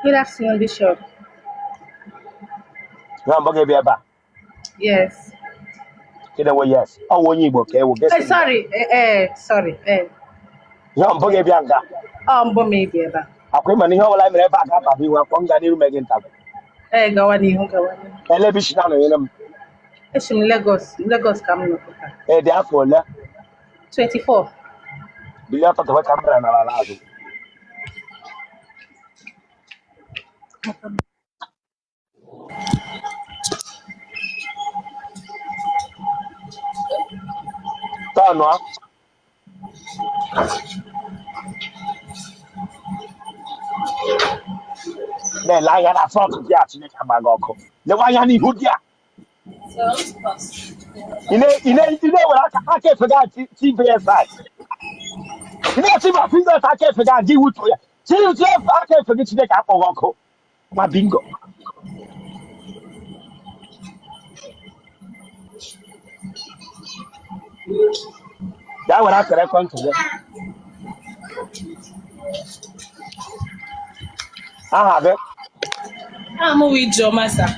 Good afternoon, Bishop. Nwa mboge bia ba. Yes. Kede wo yes. Oh wo Igbo ka e wo guess. Sorry. Nwa mboge bia nga. Mbọ m ebi ebe a. Akwa ma ihe ọbụla mere ebe a ga ba bi nwa kwọ nga n'iru mege nta. Gawa n'ihu. Ele bi shina no yere m. Eshi m Lagos ka m nọpụta. Dị afọ ole? 24. Bi ya tọtọ ka mbere na ala azụ. Tọnụ a. Ne la ya na sọtụ dị a Chineke agbaga ọkụ. Lewa anya n'ihu dị a. Ine were aka efega TVSI. Ine ati ma fingers aka efega di wuto ya. Chi aka efega Chineke akpọghị ọkụ. Ma bingo. Ya were akara ekwentị gị. Aha gị. I'm with Joma, sir.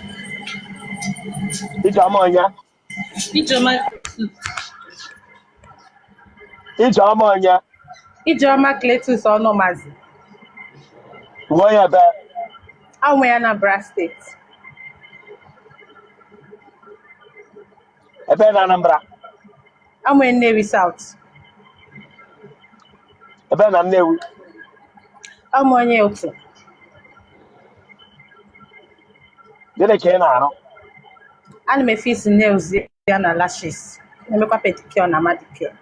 Ijeọma onye. Ijeọma onye. Ijeọma Cletus Ọnụmazi. Uwe onye ebe. Anwe ya na Anambra State. Ebe na Anambra. Anwe Nnewi South. Ebe na Nnewi. Anwe onye otu. Gịnị ka ị na-arụ? Ana m efe isi nails ya na lashes. Na-emekwa pedicure na manicure.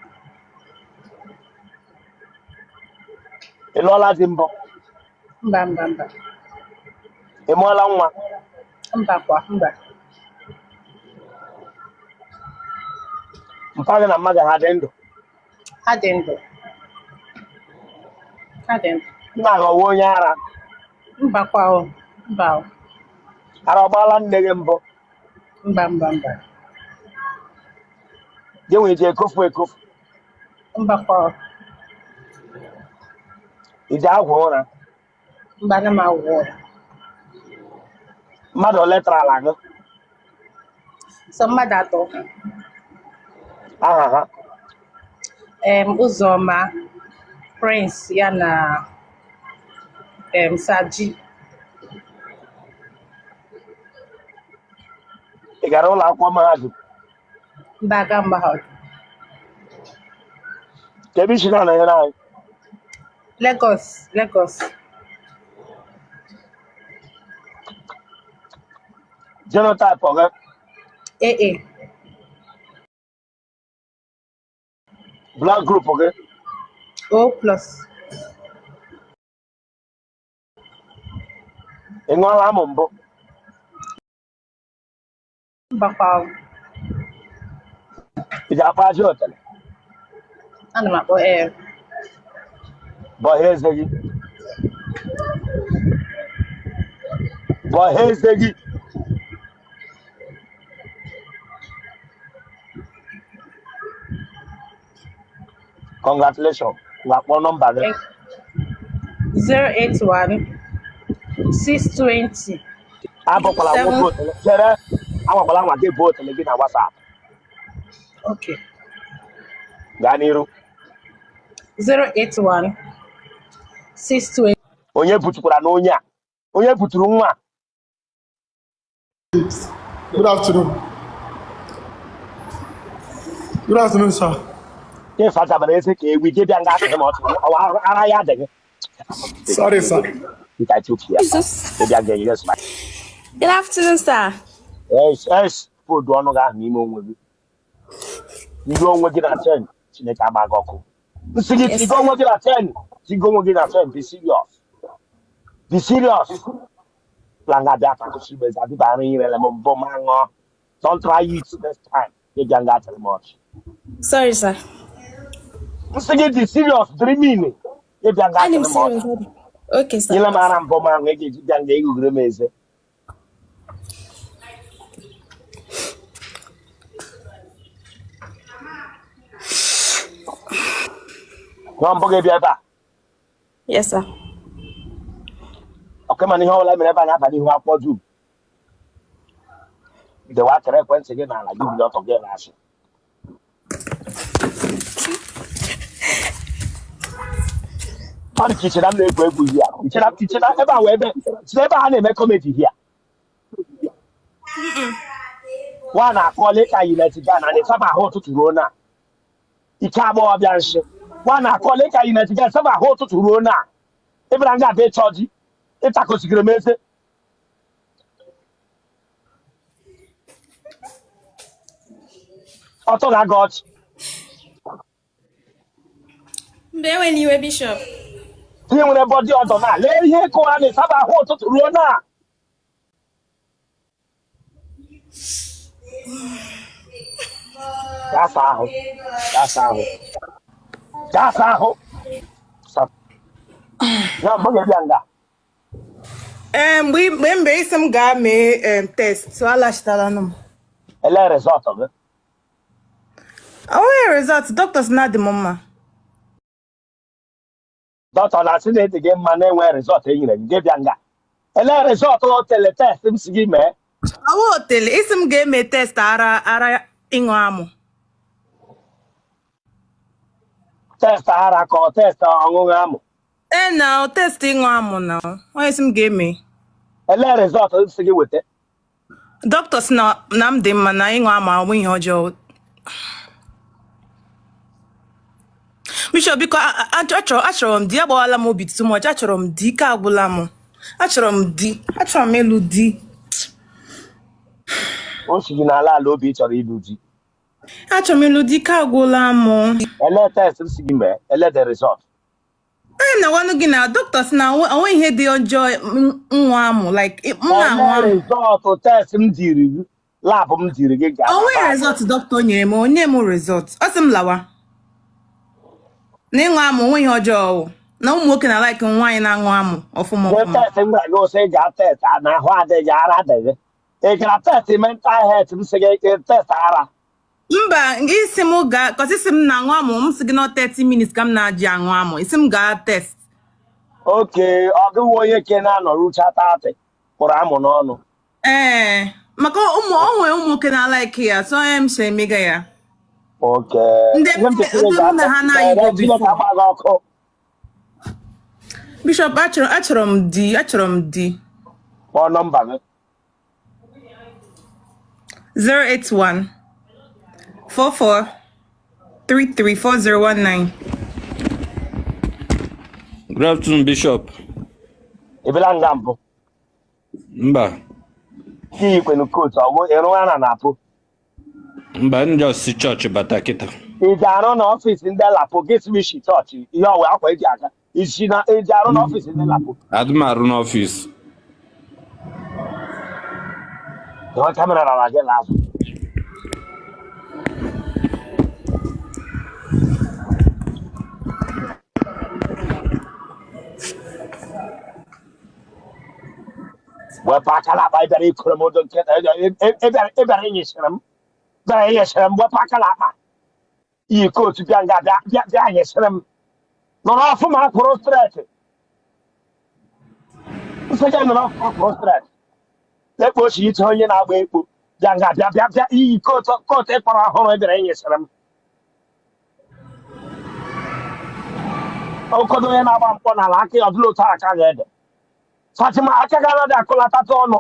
Ị lụọla di mbụ? Mba. Ị mụọla nwa? Mba. Mpa gị na mma gị ha dị ndụ? Ha dị ndụ. Nna gị ọwụ onye ara? Mba. Ara ọ gbaala nne gị mbụ? Mba. Gị nwere ji ekofu? Mba. Ị ji agwọ ụra? Mba na m agwọ ụra. Mmadụ ole tara ala gị? So mmadụ atọ. Aha ha? Ụzọma, Prince ya na Saji. Ị gara ụlọ akwụkwọ mahadum? Mba aga mahadum. Ka ebe isi na-anọnyere anyị? Lagos. Genotype ọ gị? AA. Blood group gị? O+. Ị ṅụọla amụ mbụ? Mbakwa. Ị ji akpa ajị otele? Ana m akpọ Bọhee eze gị? Congratulations. Wakpo nọmba gị? 081 620. Abụkwala nwa votu. Chere agwakwala nwa gị votu gị na WhatsApp. Okay. Gaa n'iru. 081 620. Onye butukwara na onye a? Onye buturu nwa? Good afternoon. Good afternoon, sir. Ke fata bara ese ka ewi debia nga asị ma ọ ara ya adịghị. Sorry, sir. Ita Ethiopia. Debia ga yes ma. Good afternoon, sir. Yes. Food ọnụ ga n'ime onwe gị. Ndị onwe gị na 10 Chineke agbaga ọkụ. Nsị gị tigo onwe gị na 10. Tigo onwe gị na 10. Be serious. Planga bịa takusi beza dị bara irele m mbọ ma ṅụọ. Don't try it next time. Debia nga tell much. Sorry, sir. Nsị gị dị serious dreaming. Debia nga tell much. Okay, sir. Nyela mara mbọ ma ṅụọ eji bịa nga egugere m eze. Nwa mbọ gị bịa ebe a? Yes, sir. Okay, man, ihe ọbụla mere ebe a na-aba n'ihu akwụkwọ dum. Dewe akara ekwentị gị n'ala gị bido ọtọ gị na-asị. Ọ dị ka ichena m na-egwu egwu hia. Ichena ebe a wee ebe a na-eme komedi hia. Nwa na-akọla ịka United Ghana na ịsaba ahụ ụtụtụ ruo na. Ike agbọghọ bịa nshi. Nwa na-akọla ịka United Ghana ịsaba ahụ ụtụtụ ruo na. Ebe na nga abịa ịchọ ji. Ịtakosigiri m eze. Ọtọ ga-aga ọchị. Mgbe enwere iwe bishọp. Ihe nwere bọdị ọdọ na lee ihe ịkụwa na ịsaba ahụ ụtụtụ ruo na. Gasa ahụ. Ya mgbe ga-ebịa nga. Mgbe isi m gaa mee test, so alachitala m. Ele resọtụ gị. Onye result, doctors na dị m mma. Dọkịta na-asị na edi gị mma na-enwe resọtụ e nyere gị gị bịa nga. Ele resọtụ otele test m si gị mee. Awa otele, isi m ga-eme test ara ịṅụ amụ. Test ara ka ọ test ọṅụṅụ amụ. Na test ịṅụ amụ na onye isi m ga-eme. Ele resọtụ m si gị weta. Doctors na m dị mma na ịṅụ amụ ahụ ihe ọjọọ. Bishop, biko achọrọ m di, agbawala m obi too much. Achọrọ m di, ike agwụla m. Achọrọ m ịlụ di. O si gị n'ala obi chọrọ ịlụ di. Achọrọ m ịlụ di, ike agwụla m. Ele test m si gị mee, ele the result. Onye na-agwanụ gị na doctors na onwe ihe dị ọjọọ nwa amụ, like m na-anwụ amụ. Result test m diri gị, lab m diri gị ga. Onwe result doctor nyere m, onye m result. Ọ sị m lawa. Na ịṅụ amụ onwe ihe ọjọọ. Na ụmụ nwoke na like nwaanyị na-aṅụ amụ ọfụma ọfụma. Test m ga-aga ose ga test na ahụ adịghị ara adịghị. Ị gara test mental health m sị gị test ara. Mba, isi m ga, because isi m na-aṅụ amụ, m sị gị na 30 minutes ka m na-aji aṅụ amụ. Isi m ga test. Okay, ọ gịwụ onye ke na-anọ rucha 30 kpụrụ amụ n'ọnụ. Maka onwe ụmụ nwoke na like ya, so onye m si emega ya. Okay. Ndị na ha na-ayị before. Bishop, achọrọ m di. Kpọọ nọmba gị. 081 44 33 4019. Good afternoon, Bishop. Ebela nga mbụ. Mba. Ki kwenu coat ọ bụ ịrụ ana na-apụ. Mba, njọ si chọọchị bata kịta. Ị ga-arụ n'ọfịs ndị lapụ gị swishi chọọchị ihe ọwe akwa eji aga. Ị ga-arụ n'ọfịs ndị lapụ. Adị m arụ n'ọfịs. Ihe kamera na gị n'azụ. Wepụ aka n'akpa ị bịara ikoro m odo nke ị bịara inyesịrị m. Wepụ aka n'akpa. Iyi kootu bịa nga bịa nyesịrị m. Nọrọ ọfụma kwụrụ streti. Nsịga nọrọ ọfụma kwụrụ streti. Ekpo ochi ite onye na-agba ekpo. Bịa nga bịa iyi kootu ịkpọrọ ọhụrụ ị bịara inyesịrị m. Okodo onye na-agba mkpọ n'ala aka ya ọdụla otu aka ga-ede. Fatima aka ga anọdụ akụlatata ọnụ.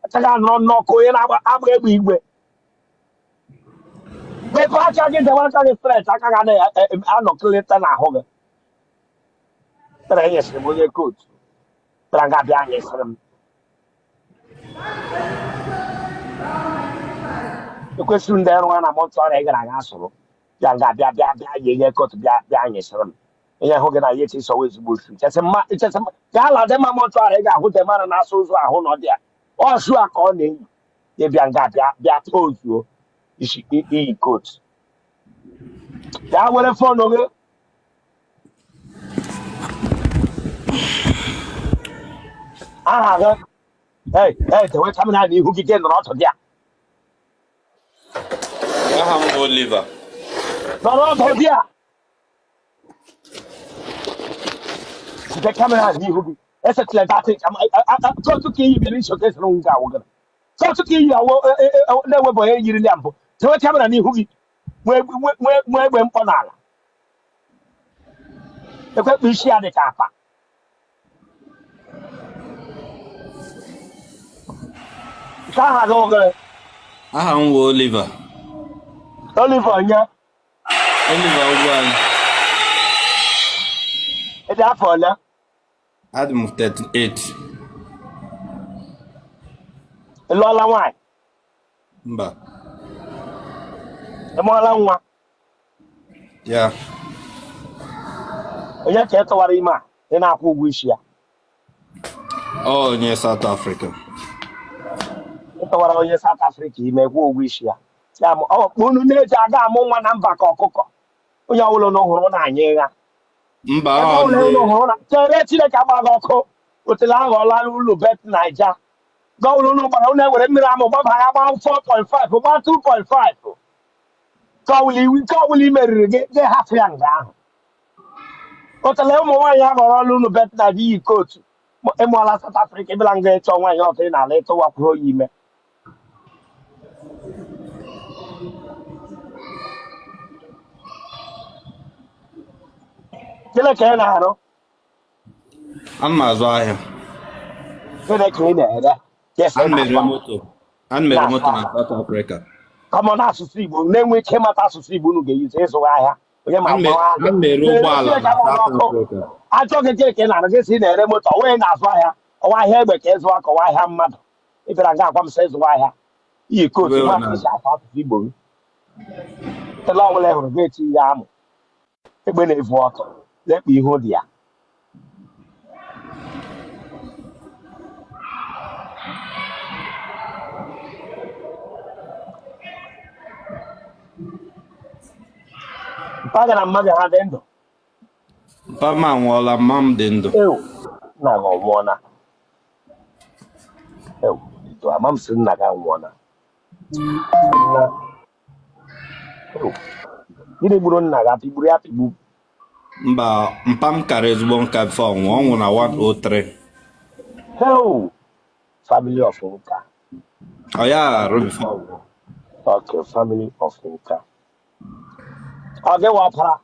Aka ga anọrọ n'ọkụ onye na-agba egbe igwe. Mepee aka gị dewe aka gị streti aka ga anọkọlịta n'ahụ gị. Tere enyesịrị m onye kootu. Tere nga bịa nyesịrị m. Ekwesịrị ndị ọrụ na mọtụ ọrịa ị gara aga sụrụ. Bịa nga bịa nye kootu bịa nyesịrị m. Ihe hụ gị na ihe chisowe ezigbo osu. Gaa ladị ma mọtụ ọrịa ị ga-ahụ demara na-asụ ụzọ ahụ n'ọdị ya. Ọsụ a ka ọ na-eyi. Ị bịa nga bịa tozuo. Iyi kootu. Bịa were fọnụ gị. Aha gị. Dewe kamera n'ihu gị nọrọ ọtọ dị a. Aha m Oliver. Nọrọ ọtọ dị a. Site kamera n'ihu gị. ese tile dati so to ki bi ni showcase no nga wo gana so to ki ya wo na we boy yiri liampo te we camera ni hugi we egbe mpo na ala e kwa bi shia de ka pa ka ha go gana Aha m wụ Oliver. Oliver nya Oliver Ugwuanyi. e da for na Adị m 38. e lo la wan Mba. e mo la nwa Ya. onye ka e tọwara ime a ị na-akwụ ụgwọ isi ya Ọ onye South Africa. ị tọwara onye South Africa ime kwụ ụgwọ isi ya ya ma ọ kpụ unu na-eji aga amụ nwa na mba ka ọkụkọ onye ọbụla n'ọhụrụ na-anya ịgha Mba ebe ọ ọbụla n'ọhụrụ na chere Chineke agbaghị ọkụ otele ahụ ọla n'ụlọ bet Naija gọwụrụ unu gbara unu ewere mmiri amụ gbaba ya gbaa 4.5 gbaa 2.5 ka ọbụla imeriri gị hapụ ya nga ahụ otele ụmụ nwaanyị ahụ ọrụ ụlọ bet Naija iyi kootu ịmụọla South Africa ịbịala nga ịchọ nwaanyị ọtọ ị na-ala ịtụwapụ oyi ime gịnị ka ị na-arụ ana m azụ ahịa. gịnị ka ị na-ere yes Ana m ere moto. Ana m ere moto na South Africa. kọmọ n'asụsụ Igbo na-enwe ike ịmata asụsụ Igbo unu ga-eyuzi ịzụwa ahịa onye ma Ana m ere ụgbọala na South Africa. achọghị gị ka ị na-arụ gị si na-ere moto onye na-azụ ahịa ọwa ahịa egbe ka ịzụwa ka ọwa ahịa mmadụ ịbịara nga agwa m sị ịzụwa ahịa iyi kootu Well, ma isi afọ asụsụ Igbo m tele ọbụla ị hụrụ ga-eti ihe amụ egbe na-evu ọtọ lekpa ihu dị ya mpaga na mmadụ ha dị ndụ Mpa m anwụọla, mma m dị ndụ. ewu nna gị ọnwụọna ewu ito ama m sị nna gị anwụọna nna ewu gịnị gburu nna gị apịgburu ya apịgbu Mba, mpa m kara ezigbo nka bifo ọnwụ. Ọ nwụrụ na 103. ewu family of nka Ọ ya arụ bifo ọnwụ. okay family of nka ọ gị wapara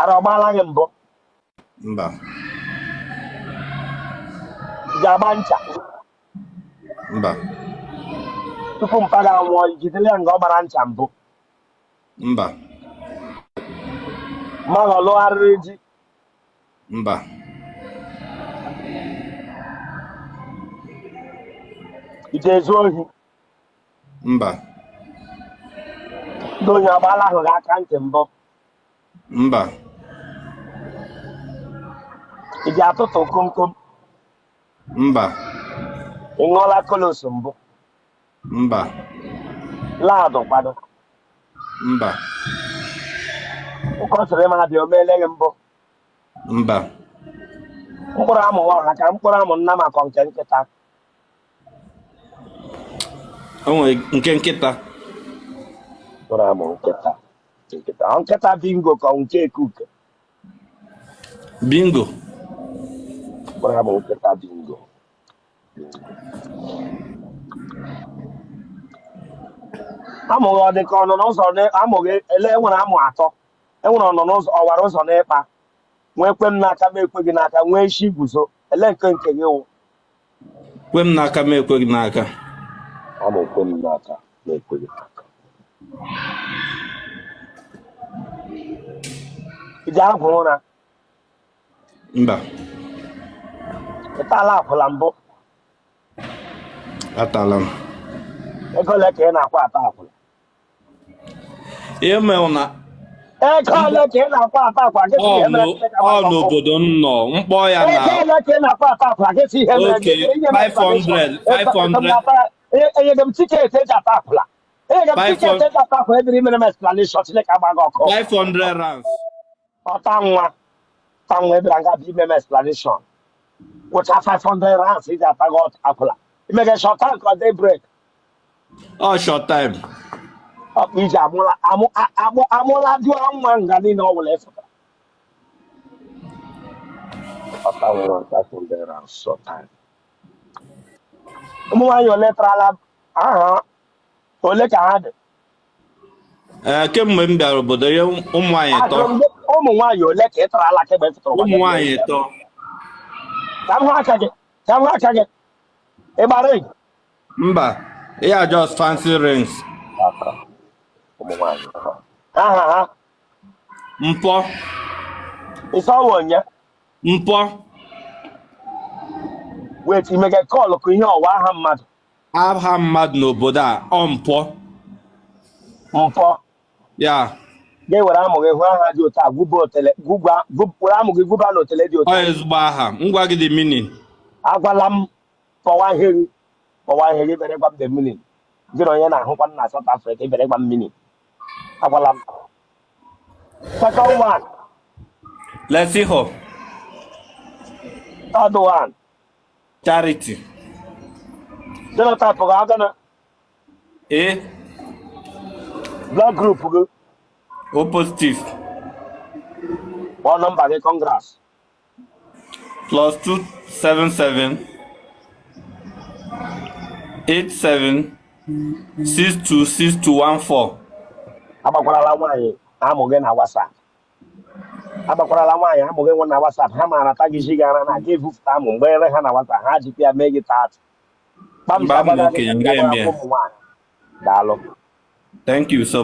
ara ọgbala gị mbụ Mba. ji agba ncha Mba. tupu mpaga anwụọ jidere ya nga ọ gbara ncha mbụ Mba. mmadụ ọlụgharịrị ji Mba. ije ezu ohi Mba. ndị onye ọgbala ahụ ga-aka ntị mbụ Mba. iji atụtụ komkom Mba. ị ṅụọla kolos mbụ Mba. laadụ kwado Mba. nkọsịrị ma bịa omeele gị mbụ Mba. mkpụrụ amụ ọha ka mkpụrụ amụ nna maka nke nkịta O nwere nke nkịta. mkpụrụ amụ nkịta ọ nkịta bingo ka ọ nke ekuke Bingo. mkpụrụ amụ nkịta bingo amụghị ọ dị ka ọ nọ n'ụzọ amụghị ele enwere amụ atọ enwere ọnọ n'ụzọ ọwara ụzọ n'ịkpa nwee kwe m n'aka m ekwe gị n'aka nwee isi guzo ele nke gị wụ Kwe m n'aka m ekweghị n'aka. amụ kwe m n'aka ma ekwe gị n'aka iji agwụ ụra Mba. ịtala akwụla mbụ Atala m. ego ole ka ị na-akwa ata akwụla Ihe mere na ego ole ka ị na-akwa ata akwa gị si ihe mere ọ n'obodo m nọ mkpọ ya na ego ole ka ị na-akwa ata akwụla gị si ihe mere Okay, 500. enyere m tiketi eji ata akwụla enyere m tiketi eji ata akwụla ebiri mere m explanation Chineke agbaghị ọkụ 500 rands. ọta nwa ebere nga bụ ime m explanation wụcha 500 rands iji ata gị akwụla imege shọta nke ọ dị brek Ọ short time. Ọkpa iji amụla dị nwa nga niile ọ bụla ịfụta. Ọta nwere ntakịrị ndị nsọ taa. Ụmụ nwaanyị ole tarala aha ole ka ha dị? Kemgbe m bịara obodo ya ụmụ nwaanyị tọ. Ụmụ nwaanyị ole ka ị tarala kemgbe ị fụtara Ụmụ nwaanyị tọ. Ka m hụ aka gị. Ka m hụ aka gị. Ị gbara ring? Mba, ya just fancy rings. Ụmụ nwaanyị tọ. Aha ha? Mpọ. Ịsa ọwụ onye? Mpọ. Wait, ime ga call ka ihe ọwa aha mmadụ. Aha mmadụ n'obodo a ọ mpọ. Mpọ. Ya. Gị were amụ gị hụ aha dị otu a were amụ gị gụba n'otele dị otu Ọ ezigbo aha. Ngwa gị dị meaning. Agwala m kpọwa ihe bere gwa m the meaning. Gị na onye na-ahụkwa na South Africa bere gwa m meaning. Agwala m. Second one. Let's see her. Third one. Charity. Jonathan Pogagana. Blood group gị. O positive. One number gị congrats. +277 87 626214. Agbakwala nwaanyị amụ gị na WhatsApp. Agbakwala nwaanyị amụ gị nwe na WhatsApp. Ha maara ta gị isi gara na gị bufụta amụ mgbe ere ha na WhatsApp ha jikwa ya mee gị taatị. Mba m okenye nga eme. Daalụ. Thank you so much.